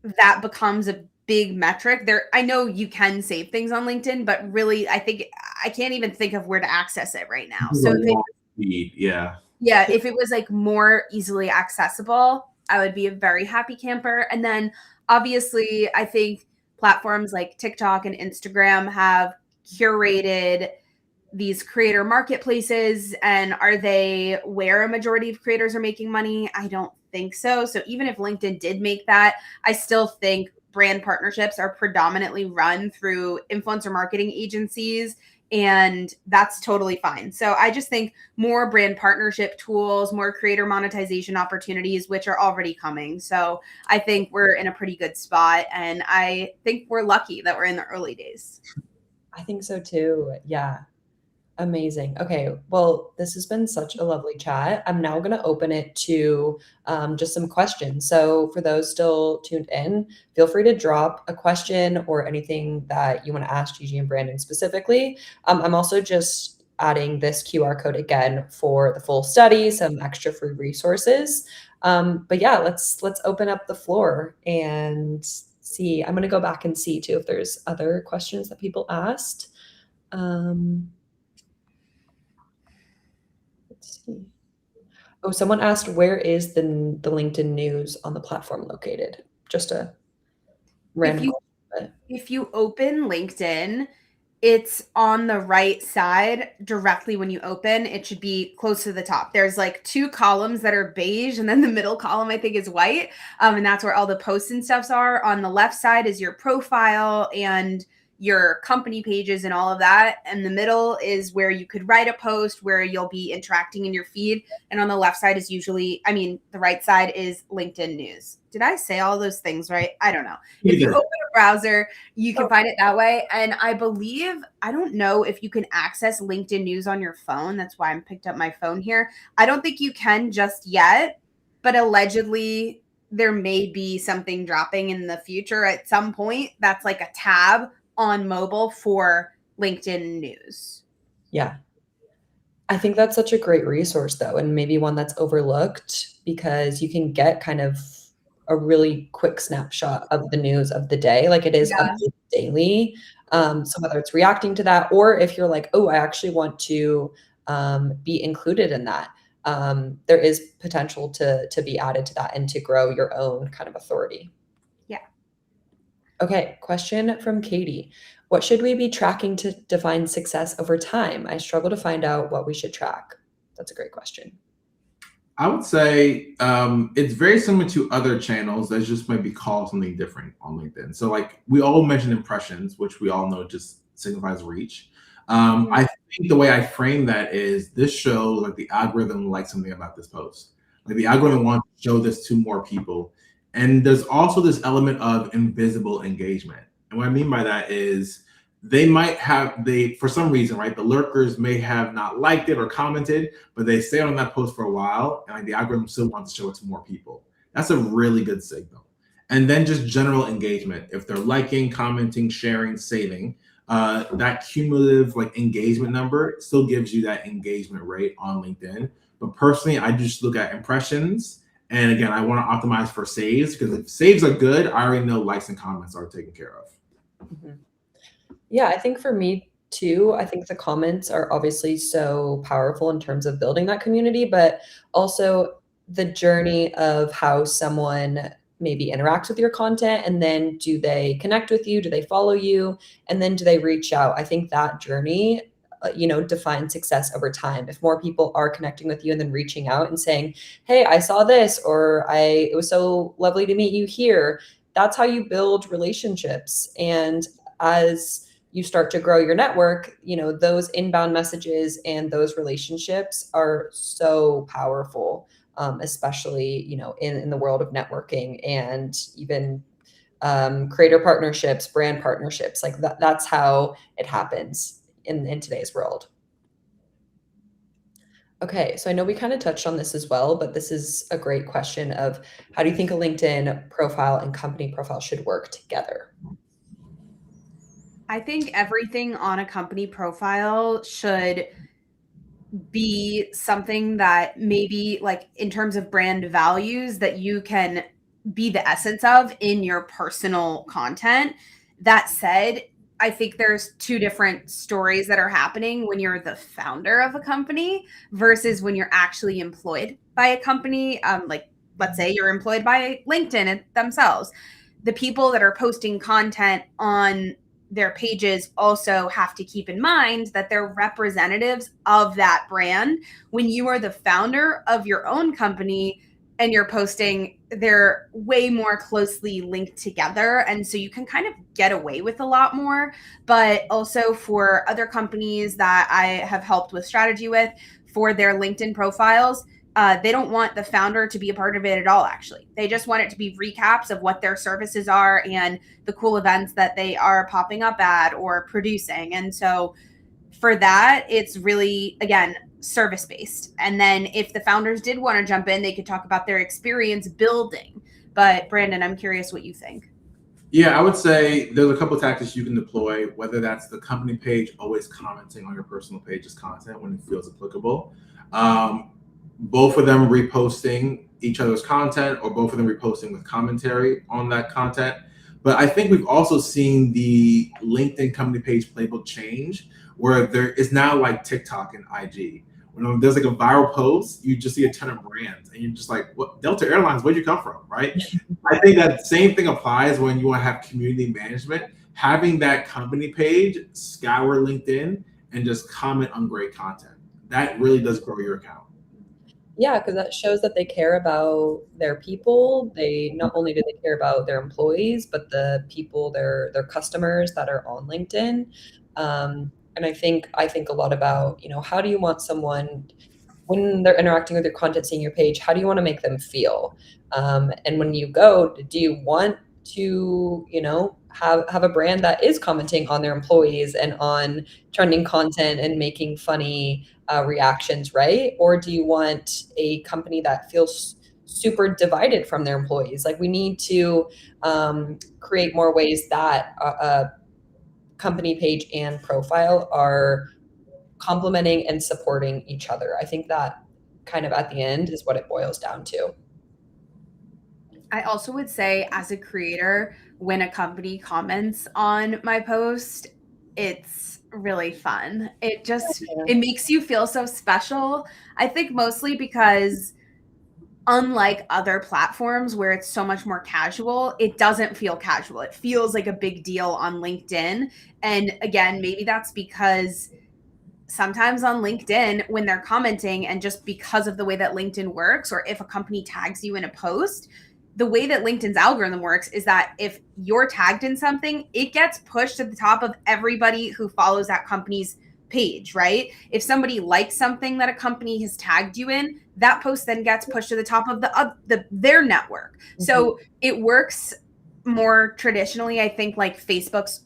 that becomes a big metric there. I know you can save things on LinkedIn, but really I think I can't even think of where to access it right now. So if it was more easily accessible, I would be a very happy camper. And then obviously I think platforms like TikTok and Instagram have curated these creator marketplaces. And are they where a majority of creators are making money? I don't think so. So even if LinkedIn did make that, I still think brand partnerships are predominantly run through influencer marketing agencies, and that's totally fine. So I just think more brand partnership tools, more creator monetization opportunities, which are already coming. So I think we're in a pretty good spot, and I think we're lucky that we're in the early days. I think so too. Yeah. Amazing. Okay. Well, this has been such a lovely chat. I'm now going to open it to just some questions. So, for those still tuned in, feel free to drop a question or anything that you want to ask Gigi and Brandon specifically. I'm also just adding this QR code again for the full study, some extra free resources. But yeah, let's open up the floor and see. I'm going to go back and see too if there's other questions that people asked. Let's see. Oh, someone asked, where is the LinkedIn news on the platform located? Just a random question. If you open LinkedIn, it's on the right side directly when you open. It should be close to the top. There's two columns that are beige, and then the middle column I think is white. And that's where all the posts and stuffs are. On the left side is your profile and your company pages and all of that. And the middle is where you could write a post where you'll be interacting in your feed. And on the left side is the right side is LinkedIn news. Did I say all those things right? I don't know. If you open a browser, you can find it that way. And I don't know if you can access LinkedIn news on your phone. That's why I picked up my phone here. I don't think you can just yet, but allegedly there may be something dropping in the future at some point. That's a tab on mobile for LinkedIn news. Yeah. I think that's such a great resource though, and maybe one that's overlooked because you can get kind of a really quick snapshot of the news of the day. It is updated daily. So whether it's reacting to that, or if you're like, oh, I actually want to be included in that, there is potential to be added to that and to grow your own kind of authority. Yeah. Okay, question from Katie. What should we be tracking to define success over time? I struggle to find out what we should track. That's a great question. I would say it's very similar to other channels that just might be called something different on LinkedIn. So we all mentioned impressions, which we all know just signifies reach. I think the way I frame that is this shows the algorithm likes something about this post. The algorithm wants to show this to more people. And there's also this element of invisible engagement. And what I mean by that is for some reason, right, the lurkers may have not liked it or commented, but they stay on that post for a while, and the algorithm still wants to show it to more people. That's a really good signal. And then just general engagement. If they're liking, commenting, sharing, saving, that cumulative engagement number still gives you that engagement rate on LinkedIn. But personally, I just look at impressions. And again, I want to optimize for saves, because if saves are good, I already know likes and comments are taken care of. Mm-hmm. Yeah, I think for me too, I think the comments are obviously so powerful in terms of building that community, but also the journey of how someone maybe interacts with your content, and then do they connect with you? Do they follow you? And then do they reach out? I think that journey define success over time. If more people are connecting with you and then reaching out and saying, hey, I saw this, or it was so lovely to meet you here. That's how you build relationships. And as you start to grow your network, those inbound messages and those relationships are so powerful, especially, in the world of networking and even creator partnerships, brand partnerships. Like that's how it happens in today's world. Okay, so I know we kind of touched on this as well, but this is a great question of how do you think a LinkedIn profile and company profile should work together? I think everything on a company profile should be something that maybe like in terms of brand values that you can be the essence of in your personal content. That said, I think there's two different stories that are happening when you're the founder of a company versus when you're actually employed by a company. Like, let's say you're employed by LinkedIn themselves. The people that are posting content on their pages also have to keep in mind that they're representatives of that brand. When you are the founder of your own company and you're posting, they're way more closely linked together. And so you can kind of get away with a lot more. But also for other companies that I have helped with strategy with, for their LinkedIn profiles, they don't want the founder to be a part of it at all, actually. They just want it to be recaps of what their services are and the cool events that they are popping up at or producing. And so for that, it's really, again, service-based. And then if the founders did want to jump in, they could talk about their experience building. But Brandon, I'm curious what you think. Yeah, I would say there's a couple of tactics you can deploy, whether that's the company page, always commenting on your personal page's content when it feels applicable. Both of them reposting each other's content, or both of them reposting with commentary on that content. But I think we've also seen the LinkedIn company page playbook change, where there is now like TikTok and IG. When there's like a viral post, you just see a ton of brands, and you're just like, "What, Delta Airlines? Where'd you come from?" Right? I think that same thing applies when you want to have community management. Having that company page scour LinkedIn and just comment on great content. That really does grow your account. Yeah, because that shows that they care about their people. They not only do they care about their employees, but the people, their customers that are on LinkedIn. And I think a lot about, how do you want someone when they're interacting with your content, seeing your page, how do you want to make them feel? And when you go, do you want to, have a brand that is commenting on their employees and on trending content and making funny reactions, right? Or do you want a company that feels super divided from their employees? Like we need to create more ways that a company page and profile are complementing and supporting each other. I think that kind of at the end is what it boils down to. I also would say, as a creator, when a company comments on my post, it's really fun. It makes you feel so special. I think mostly because unlike other platforms where it's so much more casual, it doesn't feel casual. It feels like a big deal on LinkedIn. And again, maybe that's because sometimes on LinkedIn, when they're commenting, and just because of the way that LinkedIn works, or if a company tags you in a post, the way that LinkedIn's algorithm works is that if you're tagged in something, it gets pushed to the top of everybody who follows that company's page, right? If somebody likes something that a company has tagged you in, that post then gets pushed to the top of their network. Mm-hmm. So it works more traditionally, I think, like Facebook's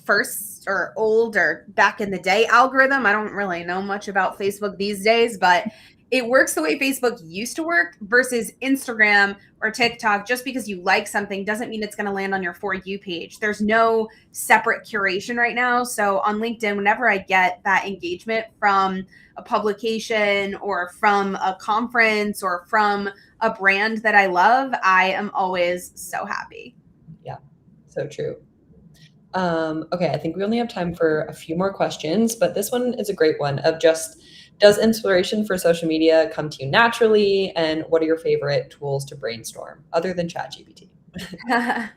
first or old or back in the day algorithm. I don't really know much about Facebook these days, but it works the way Facebook used to work versus Instagram or TikTok. Just because you like something doesn't mean it's going to land on your For You page. There's no separate curation right now. So on LinkedIn, whenever I get that engagement from a publication or from a conference or from a brand that I love, I am always so happy. Yeah, so true. Okay, I think we only have time for a few more questions, but this one is a great one of just, does inspiration for social media come to you naturally? And what are your favorite tools to brainstorm other than ChatGPT? I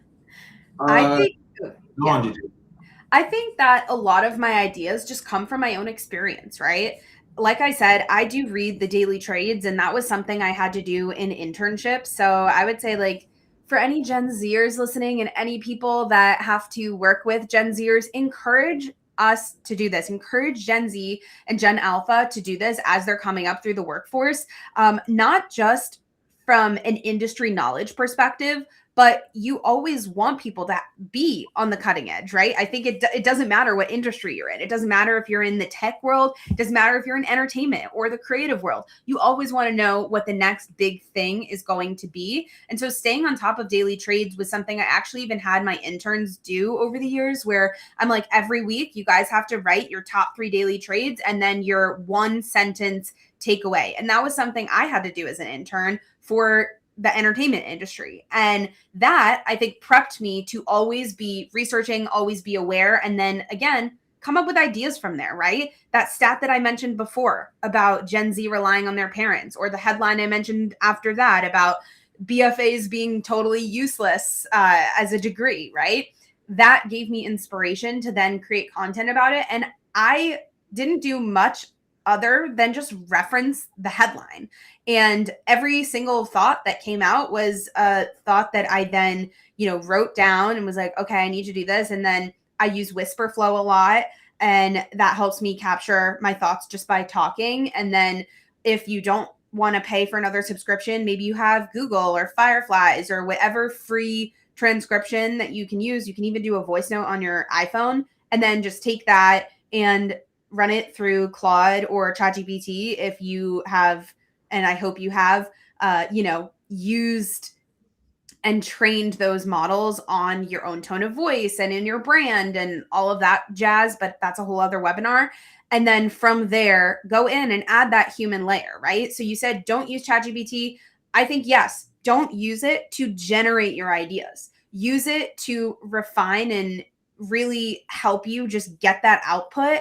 think that a lot of my ideas just come from my own experience, right? Like I said, I do read the daily trades, and that was something I had to do in internships. So I would say, like, for any Gen Zers listening and any people that have to work with Gen Zers, encourage us to do this. Encourage Gen Z and Gen Alpha to do this as they're coming up through the workforce, not just from an industry knowledge perspective, but you always want people to be on the cutting edge, right? I think it doesn't matter what industry you're in. It doesn't matter if you're in the tech world. It doesn't matter if you're in entertainment or the creative world. You always want to know what the next big thing is going to be. And so staying on top of daily trades was something I actually even had my interns do over the years, where I'm like, every week you guys have to write your top 3 daily trades and then your 1 sentence takeaway. And that was something I had to do as an intern for the entertainment industry. And that, I think, prepped me to always be researching, always be aware, and then again, come up with ideas from there, right? That stat that I mentioned before about Gen Z relying on their parents, or the headline I mentioned after that about BFAs being totally useless as a degree, right? That gave me inspiration to then create content about it. And I didn't do much other than just reference the headline. And every single thought that came out was a thought that I then, wrote down and was like, okay, I need to do this. And then I use whisper flow a lot, and that helps me capture my thoughts just by talking. And then if you don't want to pay for another subscription, maybe you have Google or Fireflies or whatever free transcription that you can use. You can even do a voice note on your iPhone and then just take that and run it through Claude or ChatGPT if you have, and I hope you have, used and trained those models on your own tone of voice and in your brand and all of that jazz. But that's a whole other webinar. And then from there, go in and add that human layer, right? So you said, don't use ChatGPT. I think, yes, don't use it to generate your ideas. Use it to refine and really help you just get that output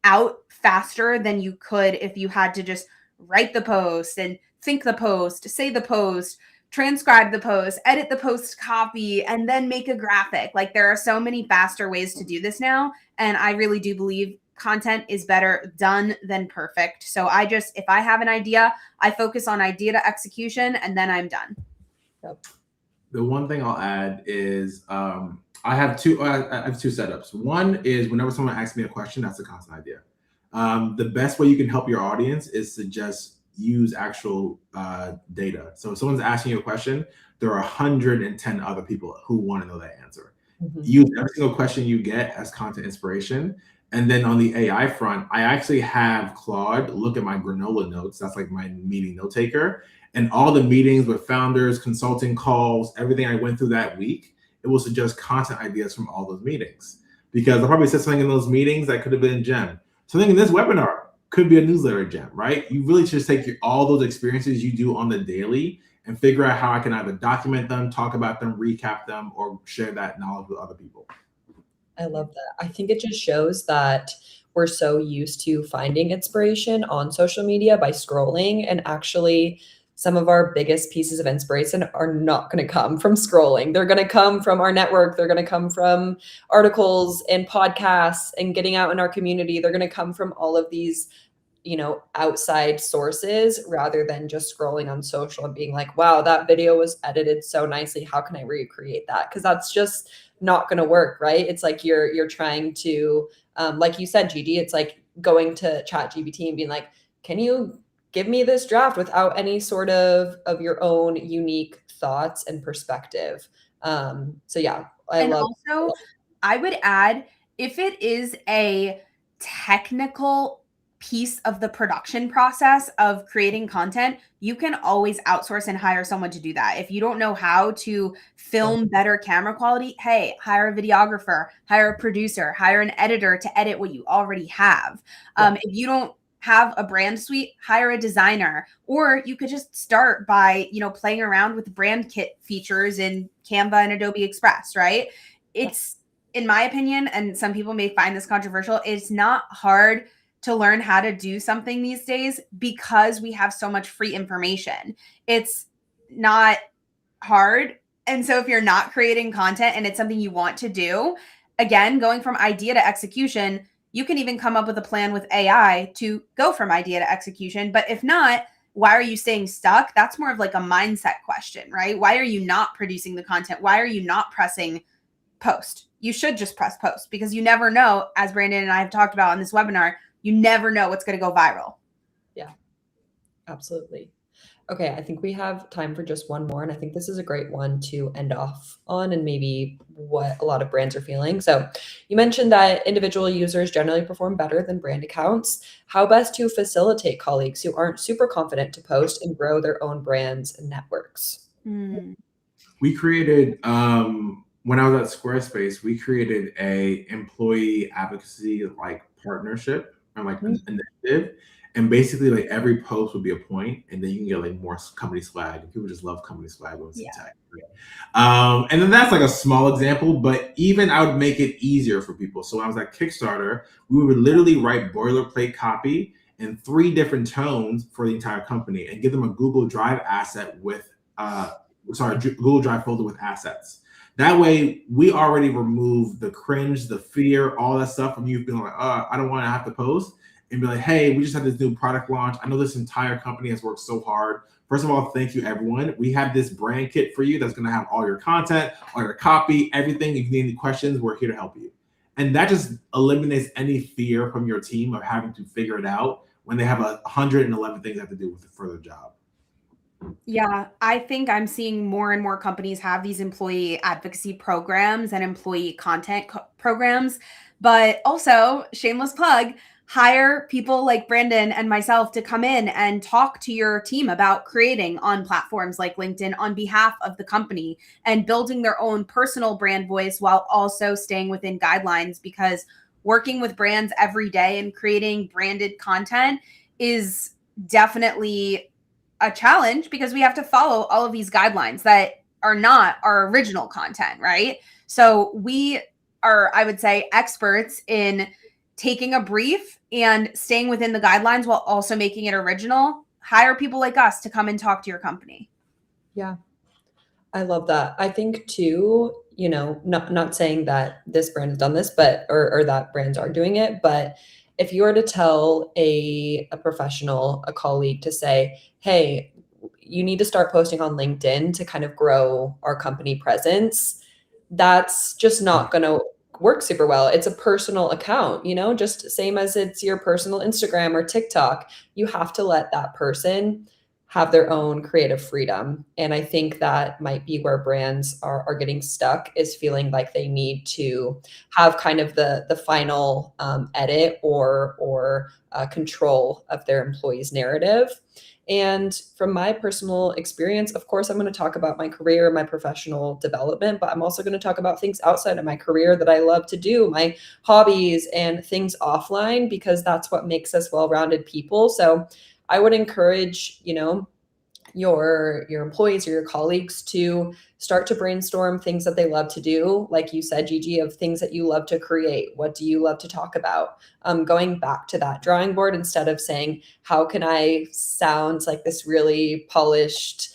out faster than you could if you had to just write the post and think the post, say the post, transcribe the post, edit the post copy, and then make a graphic. Like, there are so many faster ways to do this now. And I really do believe content is better done than perfect. So if I have an idea, I focus on idea to execution, and then I'm done. Yep. The one thing I'll add is I have two setups. One is whenever someone asks me a question, that's a content idea. The best way you can help your audience is to just use actual data. So if someone's asking you a question, there are 110 other people who want to know that answer. Mm-hmm. Use every single question you get as content inspiration. And then on the AI front, I actually have Claude look at my granola notes. That's like my meeting note taker. And all the meetings with founders, consulting calls, everything I went through that week, it will suggest content ideas from all those meetings. Because I probably said something in those meetings that could have been a gem. Something in this webinar could be a newsletter gem, right? You really should take all those experiences you do on the daily and figure out how I can either document them, talk about them, recap them, or share that knowledge with other people. I love that. I think it just shows that we're so used to finding inspiration on social media by scrolling, and actually some of our biggest pieces of inspiration are not going to come from scrolling. They're going to come from our network. They're going to come from articles and podcasts and getting out in our community. They're going to come from all of these, outside sources, rather than just scrolling on social and being like, wow, that video was edited so nicely. How can I recreate that? Because that's just not going to work, right? It's like you're trying to, like you said, Gigi, it's like going to ChatGPT and being like, can you give me this draft without any sort of your own unique thoughts and perspective? So yeah, I would add, if it is a technical piece of the production process of creating content, you can always outsource and hire someone to do that. If you don't know how to film better camera quality, hey, hire a videographer, hire a producer, hire an editor to edit what you already have. If you don't have a brand suite, hire a designer. Or you could just start by, playing around with brand kit features in Canva and Adobe Express, right? It's, in my opinion, and some people may find this controversial, it's not hard to learn how to do something these days because we have so much free information. It's not hard. And so if you're not creating content and it's something you want to do, again, going from idea to execution, you can even come up with a plan with AI to go from idea to execution. But if not, why are you staying stuck? That's more of like a mindset question, right? Why are you not producing the content? Why are you not pressing post? You should just press post, because you never know, as Brandon and I have talked about on this webinar, you never know what's going to go viral. Yeah, absolutely. Okay, I think we have time for just one more, and I think this is a great one to end off on and maybe what a lot of brands are feeling. So, you mentioned that individual users generally perform better than brand accounts. How best to facilitate colleagues who aren't super confident to post and grow their own brands and networks? Mm. We created when I was at Squarespace, we created a employee advocacy like partnership and like Mhm. an initiative. And basically like every post would be a point, and then you can get like more company swag. And people just love company swag when it's in Yeah. tech. Right? And then that's like a small example, but even I would make it easier for people. So when I was at Kickstarter, we would literally write boilerplate copy in 3 different tones for the entire company and give them a Google Drive asset with Google Drive folder with assets. That way, we already remove the cringe, the fear, all that stuff from you being like, I don't want to have to post, and be like, hey, we just had this new product launch. I know this entire company has worked so hard. First of all, thank you, everyone. We have this brand kit for you that's going to have all your content, all your copy, everything. If you need any questions, we're here to help you. And that just eliminates any fear from your team of having to figure it out when they have 111 things they have to do for their job. Yeah, I think I'm seeing more and more companies have these employee advocacy programs and employee content programs, but also, shameless plug, hire people like Brandon and myself to come in and talk to your team about creating on platforms like LinkedIn on behalf of the company and building their own personal brand voice while also staying within guidelines, because working with brands every day and creating branded content is definitely a challenge, because we have to follow all of these guidelines that are not our original content, right? So we are, I would say, experts in taking a brief and staying within the guidelines while also making it original. Hire people like us to come and talk to your company. Yeah. I love that. I think too, not saying that this brand has done this, but or that brands are doing it, but if you were to tell a professional, a colleague to say, "Hey, you need to start posting on LinkedIn to kind of grow our company presence," that's just not going to work super well. It's a personal account, just same as it's your personal Instagram or TikTok. You have to let that person have their own creative freedom. And I think that might be where brands are getting stuck, is feeling like they need to have kind of the final edit or control of their employees' narrative. And from my personal experience, of course, I'm going to talk about my career, my professional development, but I'm also going to talk about things outside of my career that I love to do, my hobbies and things offline, because that's what makes us well-rounded people. So I would encourage, your employees or your colleagues to start to brainstorm things that they love to do, like you said, Gigi, of things that you love to create. What do you love to talk about? Going back to that drawing board, instead of saying, how can I sound like this really polished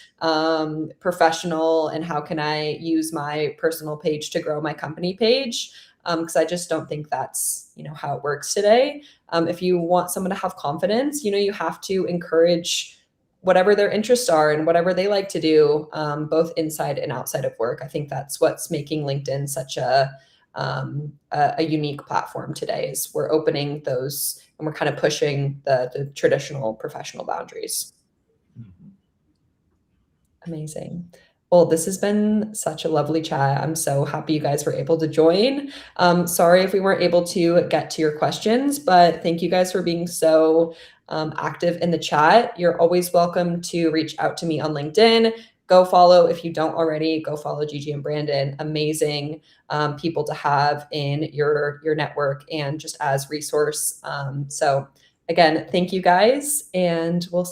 professional, and how can I use my personal page to grow my company page? Because I just don't think that's how it works today. If you want someone to have confidence, you have to encourage whatever their interests are and whatever they like to do, both inside and outside of work. I think that's what's making LinkedIn such a unique platform today, is we're opening those and we're kind of pushing the traditional professional boundaries. Mhm. Amazing. Well, this has been such a lovely chat. I'm so happy you guys were able to join. Sorry if we weren't able to get to your questions, but thank you guys for being so active in the chat. You're always welcome to reach out to me on LinkedIn. Go follow, if you don't already, go follow Gigi and Brandon. Amazing people to have in your network and just as resource. So again, thank you guys, and we'll see